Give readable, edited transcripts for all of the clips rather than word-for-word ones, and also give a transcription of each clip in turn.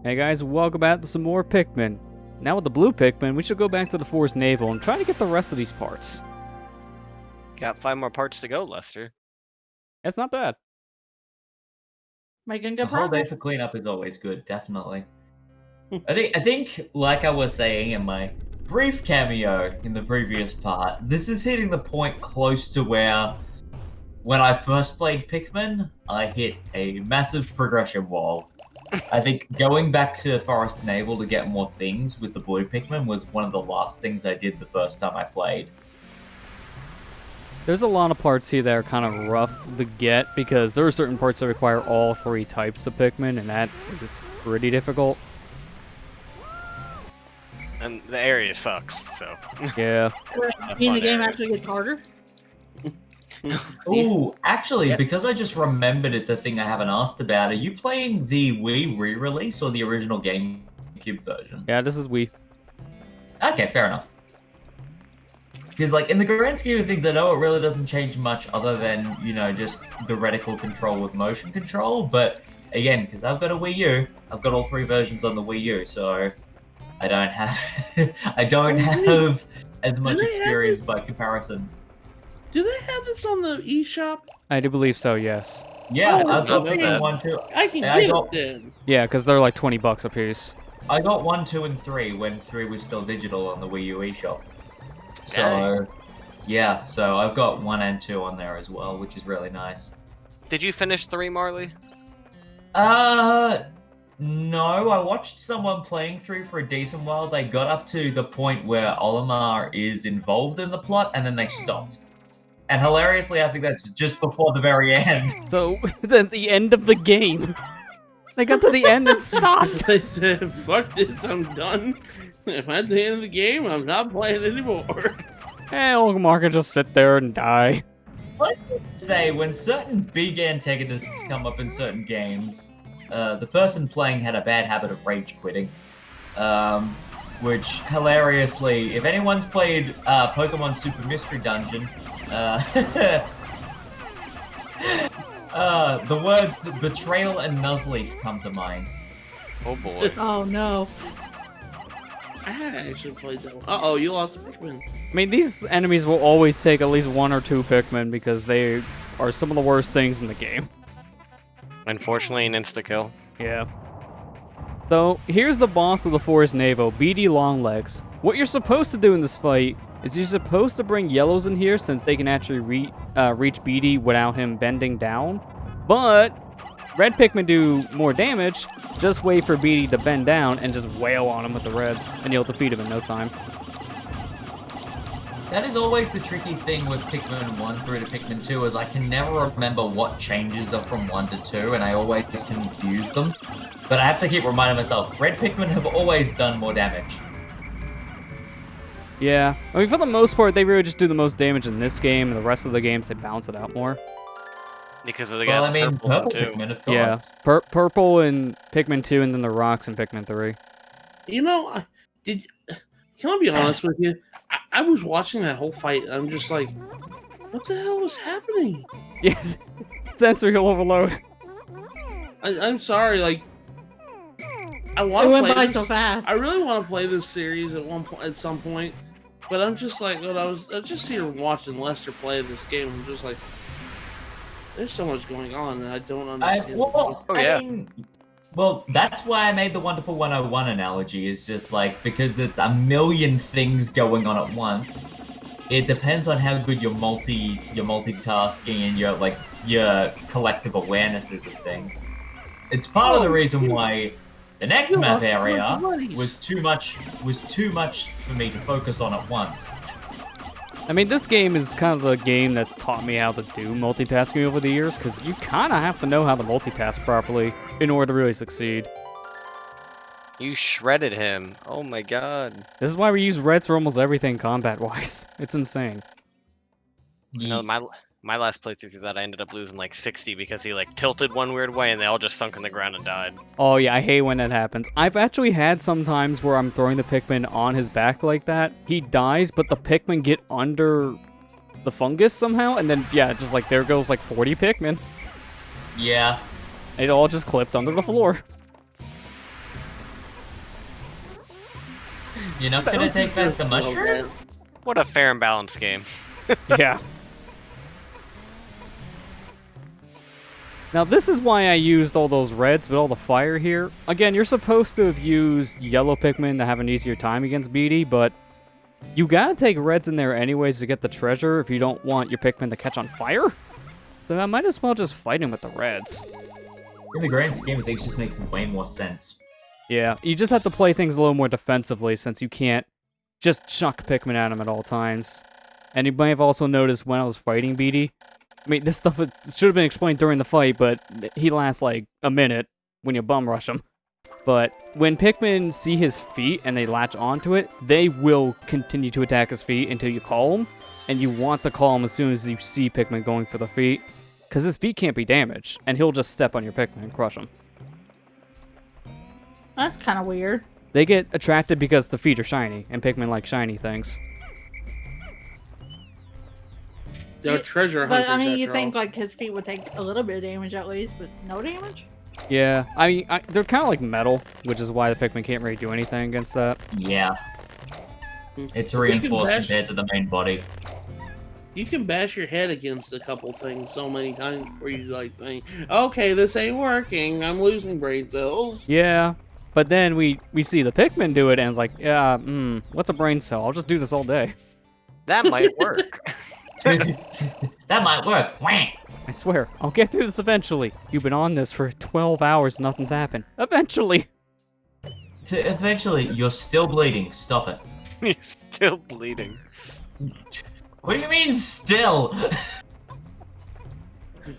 Hey guys, welcome back to some more Pikmin. Now with the blue Pikmin, we should go back to the Forest Navel and try to get the rest of these parts. Got 5 more parts to go, Lester. That's not bad. Making A good whole day progress. for cleanup is always good, definitely. I think, like I was saying in my brief cameo in the previous part, this is hitting the point close to where, when I first played Pikmin, I hit a massive progression wall. I think going back to Forest Navel to get more things with the blue Pikmin was one of the last things I did the first time I played. There's a lot of parts here that are kind of rough to get because there are certain parts that require all 3 types of Pikmin, and that is pretty difficult. And the area sucks, so. Yeah. Being the game actually gets harder. Ooh, actually, because I just remembered it's a thing I haven't asked about, are you playing the Wii re-release or the original GameCube version? Yeah, this is Wii. Okay, fair enough. Because, like, in the grand scheme of things, I know it really doesn't change much other than, you know, just the reticle control with motion control, but, again, because I've got a Wii U, I've got all 3 versions on the Wii U, so I don't have I don't have as much experience by comparison. Do they have this on the eShop? I do believe so, yes. Yeah, Oh, I've got okay. Pikmin 1, 2. I can Yeah, I get got- it then. Yeah, because they're like 20 bucks a piece. I got 1, 2, and 3 when 3 was still digital on the Wii U eShop. So, yeah, so I've got 1 and 2 on there as well, which is really nice. Did you finish 3, Marley? No, I watched someone playing through for a decent while. They got up to the point where Olimar is involved in the plot, and then they stopped. And hilariously, I think that's just before the very end. So, then the end of the game. They got to the end and stopped. They said, fuck this, I'm done. If I'm at the end of the game, I'm not playing anymore. Hey, Olimar can just sit there and die. Let's just say, when certain big antagonists come up in certain games, the person playing had a bad habit of rage quitting. Which, hilariously, if anyone's played Pokemon Super Mystery Dungeon, the words betrayal and Nuzleaf come to mind. Oh boy. Oh no. I had actually played that one. Uh-oh, you lost a Pikmin. I mean, these enemies will always take at least 1 or 2 Pikmin because they are some of the worst things in the game. Unfortunately, an insta-kill. Yeah. So, here's the boss of the Forest Navel, Beady Longlegs. What you're supposed to do in this fight is you're supposed to bring yellows in here since they can actually reach Beady without him bending down. But red Pikmin do more damage. Just wait for Beady to bend down and just wail on him with the reds, and you'll defeat him in no time. That is always the tricky thing with Pikmin 1 through to Pikmin 2, is I can never remember what changes are from 1 to 2, and I always confuse them. But I have to keep reminding myself, red Pikmin have always done more damage. Yeah, I mean, for the most part, they really just do the most damage in this game, and the rest of the games, they balance it out more. Because they Well, got I mean, purple one, purple too. Pikmin, of course. Yeah, purple in Pikmin 2, and then the rocks in Pikmin 3. You know, can I be honest with you? I was watching that whole fight, and I'm just like, what the hell was happening? Yeah, sensory overload. I'm sorry, like, I It want to went play by this. so fast. I really want to play this series at some point, but I'm just like, when I was just here watching Lester play this game. I'm just like, there's so much going on, and I don't understand. Oh, yeah. I mean, well, that's why I made the Wonderful 101 analogy, is just like, because there's a million things going on at once, it depends on how good your multitasking and your collective awareness is of things. It's part of the reason why the next map area was too much for me to focus on at once. I mean, this game is kind of the game that's taught me how to do multitasking over the years, because you kind of have to know how to multitask properly in order to really succeed. You shredded him. Oh my god. This is why we use reds for almost everything combat-wise. It's insane. You know, my last playthrough through that, I ended up losing like 60 because he like tilted one weird way and they all just sunk in the ground and died. Oh yeah, I hate when that happens. I've actually had some times where I'm throwing the Pikmin on his back like that. He dies, but the Pikmin get under the fungus somehow, and then, yeah, just like, there goes like 40 Pikmin. Yeah. It all just clipped under the floor. You're not gonna take back the mushroom? What a fair and balanced game. Yeah. Now this is why I used all those reds with all the fire here. Again, you're supposed to have used yellow Pikmin to have an easier time against Beady, but you gotta take reds in there anyways to get the treasure if you don't want your Pikmin to catch on fire. So I might as well just fight him with the reds. In the grand scheme of things, just makes way more sense. Yeah, you just have to play things a little more defensively since you can't just chuck Pikmin at him at all times. And you might have also noticed when I was fighting Beady, I mean, this stuff should have been explained during the fight, but he lasts like a minute when you bum rush him. But when Pikmin see his feet and they latch onto it, they will continue to attack his feet until you call him. And you want to call him as soon as you see Pikmin going for the feet, because his feet can't be damaged, and he'll just step on your Pikmin and crush him. That's kind of weird. They get attracted because the feet are shiny, and Pikmin like shiny things. They're treasure But hunters. I mean, you after think all. like his feet would take a little bit of damage at least, but no damage? Yeah, I mean, they're kind of like metal, which is why the Pikmin can't really do anything against that. Yeah. It's can reinforced bash- compared to the main body. You can bash your head against a couple things so many times before you like saying, "Okay, this ain't working. I'm losing brain cells." Yeah, but then we see the Pikmin do it, and it's like, yeah, what's a brain cell? I'll just do this all day. That might work. That might work. Wah! I swear, I'll get through this eventually. You've been on this for 12 hours, nothing's happened. Eventually! Eventually, you're still bleeding. Stop it. He's still bleeding. What do you mean, still?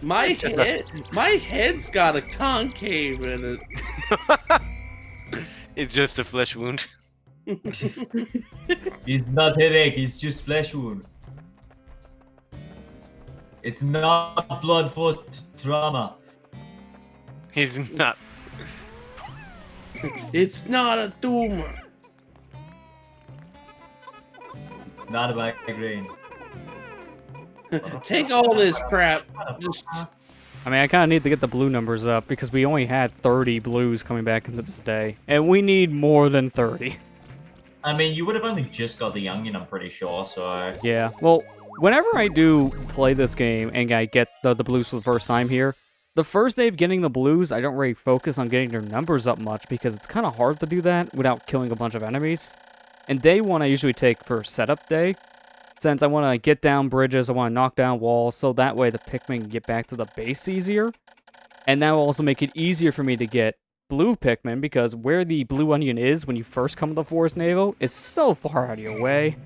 My head's got a concave in it. It's just a flesh wound. He's not headache, he's just flesh wound. It's not blood force trauma. He's not. It's not a tumor. It's not a migraine. Take all this crap. Just I mean, I kind of need to get the blue numbers up, because we only had 30 blues coming back into this day. And we need more than 30. I mean, you would have only just got the youngin, I'm pretty sure, so... Yeah, well, whenever I do play this game and I get the blues for the first time here, the first day of getting the blues, I don't really focus on getting their numbers up much because it's kind of hard to do that without killing a bunch of enemies. And day one I usually take for setup day, since I want to get down bridges, I want to knock down walls, so that way the Pikmin can get back to the base easier. And that will also make it easier for me to get blue Pikmin, because where the blue onion is when you first come to the Forest Navel is so far out of your way.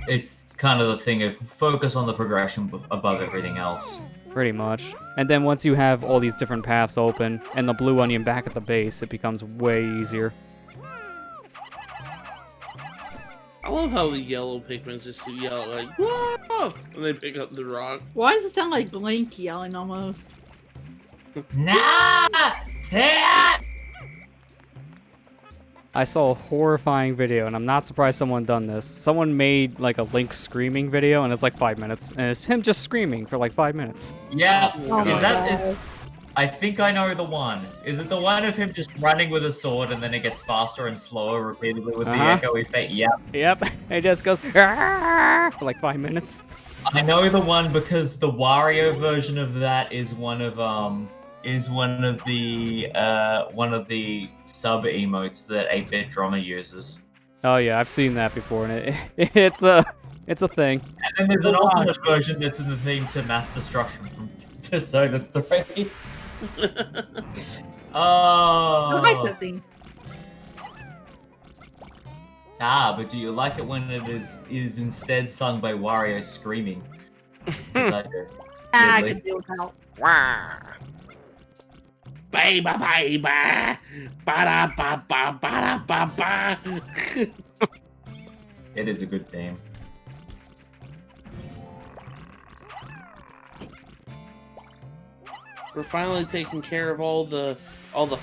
It's kind of the thing of focus on the progression above everything else. Pretty much. And then once you have all these different paths open and the blue onion back at the base, it becomes way easier. I love how the yellow Pikmin just yell like "Whoa!" when they pick up the rock. Why does it sound like Blink yelling almost? Nah! I saw a horrifying video, and I'm not surprised someone done this. Someone made like a Link screaming video, and it's like 5 minutes, and it's him just screaming for like 5 minutes. Yeah, Oh my is that... God. I think I know the one. Is it the one of him just running with a sword and then it gets faster and slower repeatedly with the echo effect? Yeah. Yep, it just goes "Arrgh!" for like 5 minutes. I know the one because the Wario version of that is one of the sub emotes that 8-Bit Drummer uses. Oh yeah, I've seen that before, and it's a thing. And then there's an alternate version that's in the theme to Mass Destruction from Persona 3. I like Oh. that thing. Ah, but do you like it when it is instead sung by Wario screaming? 'Cause I do. I Weirdly. can deal without. Wah. Baby, baby, ba da ba ba ba da ba ba. It is a good theme. We're finally taking care of all the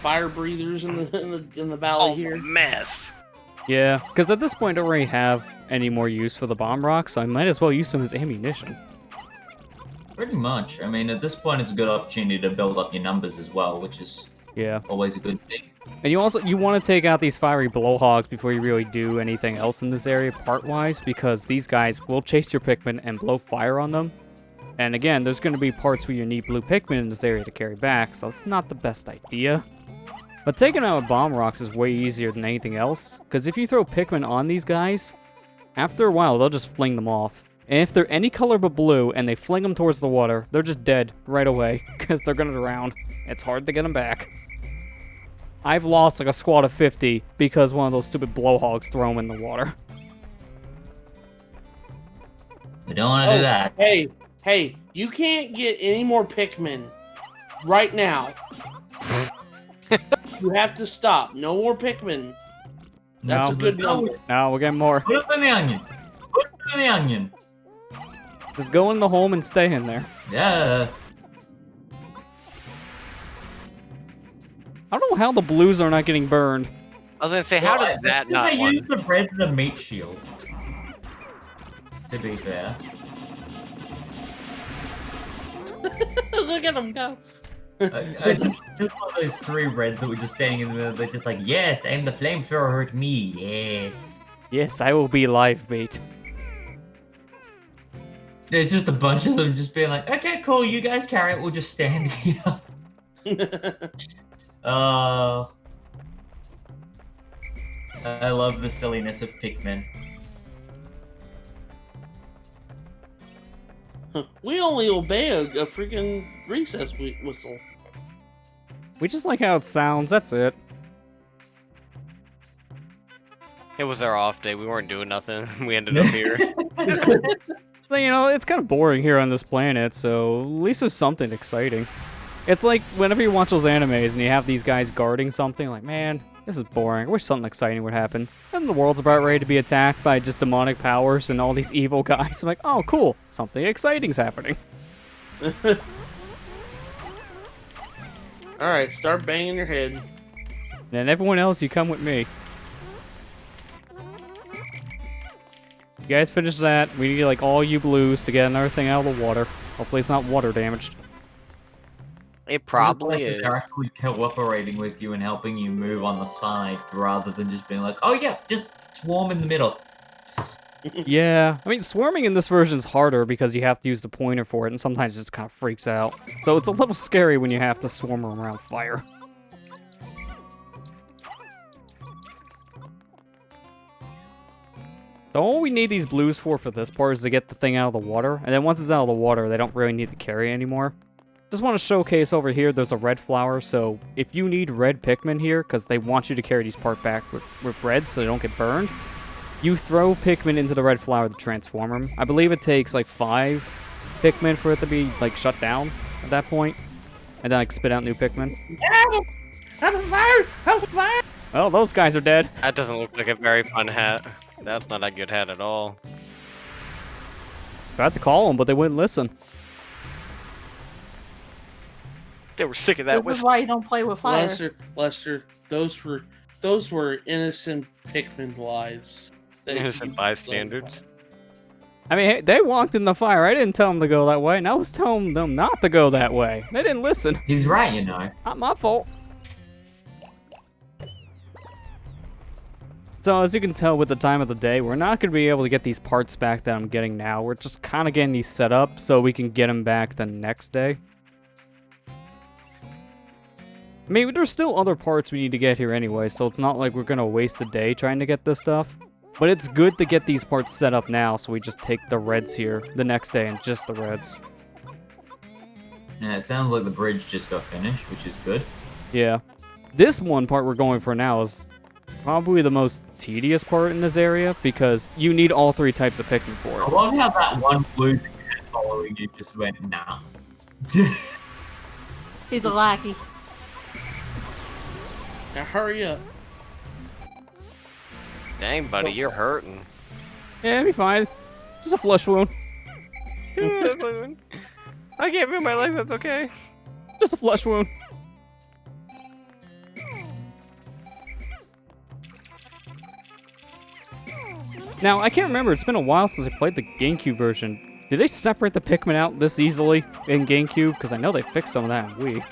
fire breathers in the valley Oh, here. mess. Yeah, because at this point I don't really have any more use for the bomb rocks, so I might as well use them as ammunition. Pretty much. I mean, at this point, it's a good opportunity to build up your numbers as well, which is Yeah. always a good thing. And you want to take out these fiery blowhogs before you really do anything else in this area part-wise, because these guys will chase your Pikmin and blow fire on them. And again, there's going to be parts where you need blue Pikmin in this area to carry back, so it's not the best idea. But taking out with bomb rocks is way easier than anything else, because if you throw Pikmin on these guys, after a while they'll just fling them off. And if they're any color but blue and they fling them towards the water, they're just dead right away, because they're going to drown. It's hard to get them back. I've lost like a squad of 50 because one of those stupid blowhogs throw them in the water. We don't want to do that. Hey, you can't get any more Pikmin right now. You have to stop. No more Pikmin. That's a good number. No, we're getting more. Put it in the onion. Put it in the onion. Just go in the home and stay in there. Yeah. I don't know how the blues are not getting burned. I was gonna say, how did that not Because I work? used the reds and the meat shield. To be fair. Look at him go. I just one of those 3 reds that were just standing in the middle. They're just like, yes, aim the flamethrower at me. Yes. Yes, I will be live bait. There's just a bunch of them just being like, okay, cool, you guys carry it. We'll just stand here. I love the silliness of Pikmin. We only obey a freaking recess whistle. We just like how it sounds, that's it. It was our off day. We weren't doing nothing. We ended up here. But, you know, it's kind of boring here on this planet, so at least there's something exciting. It's like whenever you watch those animes and you have these guys guarding something, like, man, this is boring. I wish something exciting would happen. And the world's about ready to be attacked by just demonic powers and all these evil guys. I'm like, oh, cool. Something exciting's happening. Alright, start banging your head. And everyone else, you come with me. You guys finish that. We need, like, all you blues to get another thing out of the water. Hopefully it's not water damaged. It probably is. They're actually cooperating with you and helping you move on the side rather than just being like, oh yeah, just swarm in the middle. Yeah, I mean, swarming in this version is harder because you have to use the pointer for it, and sometimes it just kind of freaks out. So it's a little scary when you have to swarm around fire. So all we need these blues for this part is to get the thing out of the water, and then once it's out of the water, they don't really need to carry anymore. Just want to showcase over here, there's a red flower, so if you need red Pikmin here, because they want you to carry these part back with red so they don't get burned, you throw Pikmin into the red flower to transform them. I believe it takes like 5 Pikmin for it to be like shut down at that point, and then like spit out new Pikmin. I'm on fire! I'm on fire! Oh, those guys are dead. That doesn't look like a very fun hat. That's not a good hat at all. Tried to call them, but they wouldn't listen. They were sick of that This is whistle. why you don't play with fire. Lester, those were innocent Pikmin lives. Innocent bystanders. I mean, hey, they walked in the fire. I didn't tell them to go that way, and I was telling them not to go that way. They didn't listen. He's right, you know. Not my fault. So as you can tell with the time of the day, we're not going to be able to get these parts back that I'm getting now. We're just kind of getting these set up so we can get them back the next day. I mean, there's still other parts we need to get here anyway, so it's not like we're going to waste a day trying to get this stuff. But it's good to get these parts set up now, so we just take the reds here the next day and just the reds. Yeah, it sounds like the bridge just got finished, which is good. Yeah. This one part we're going for now is probably the most tedious part in this area, because you need all 3 types of Pikmin for I it. love how that one blue thing following you just went, nah. He's a lackey. Now hurry up. Dang, buddy, you're hurting. Yeah, it'll be fine. Just a flesh wound. I can't move my leg, that's okay. Just a flesh wound. Now, I can't remember. It's been a while since I played the GameCube version. Did they separate the Pikmin out this easily in GameCube? Because I know they fixed some of that in Wii.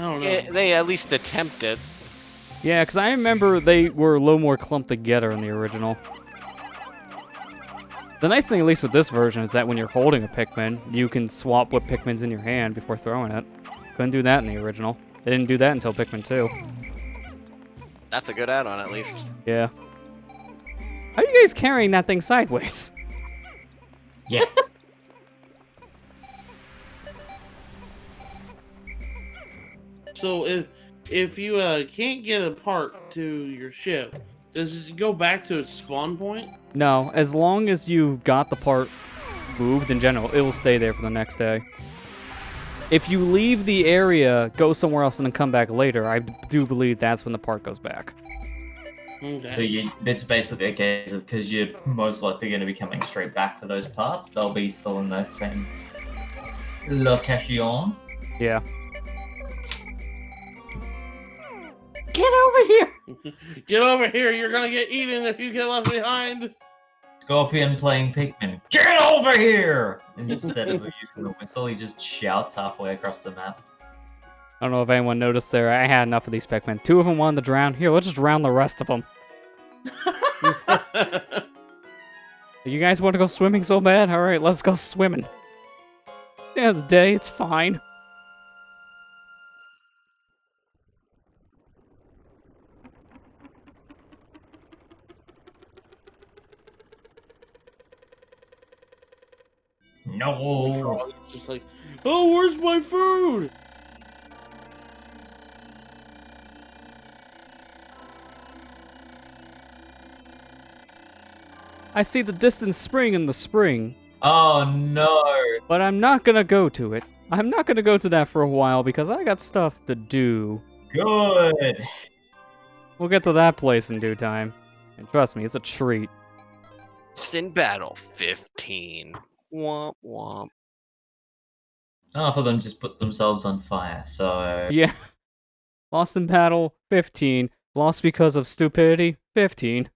I don't know. They at least attempt it. Yeah, because I remember they were a little more clumped together in the original. The nice thing, at least with this version, is that when you're holding a Pikmin, you can swap what Pikmin's in your hand before throwing it. Couldn't do that in the original. They didn't do that until Pikmin 2. That's a good add-on, at least. Yeah. How are you guys carrying that thing sideways? Yes. So if you can't get a part to your ship, does it go back to its spawn point? No, as long as you got the part moved in general, it will stay there for the next day. If you leave the area, go somewhere else, and then come back later, I do believe that's when the part goes back. Okay. So it's basically a case of, because you're most likely going to be coming straight back for those parts, they'll be still in that same location. Yeah. Get over here! Get over here! You're gonna get eaten if you get left behind. Scorpion playing Pikmin. Get over here! And instead of using the whistle, he just shouts halfway across the map. I don't know if anyone noticed there. I had enough of these Pikmin. 2 of them wanted to drown. Here, let's just drown the rest of them. You guys want to go swimming so bad? All right, let's go swimming. At the end of the day, it's fine. No! It's just like, oh, where's my food? I see the distant spring in the spring, Oh no! but I'm not gonna go to it. I'm not gonna go to that for a while because I got stuff to do. Good! We'll get to that place in due time. And trust me, it's a treat. Lost in battle 15. Womp womp. Half of them just put themselves on fire, so... Yeah. Lost in battle, 15. Lost because of stupidity, 15.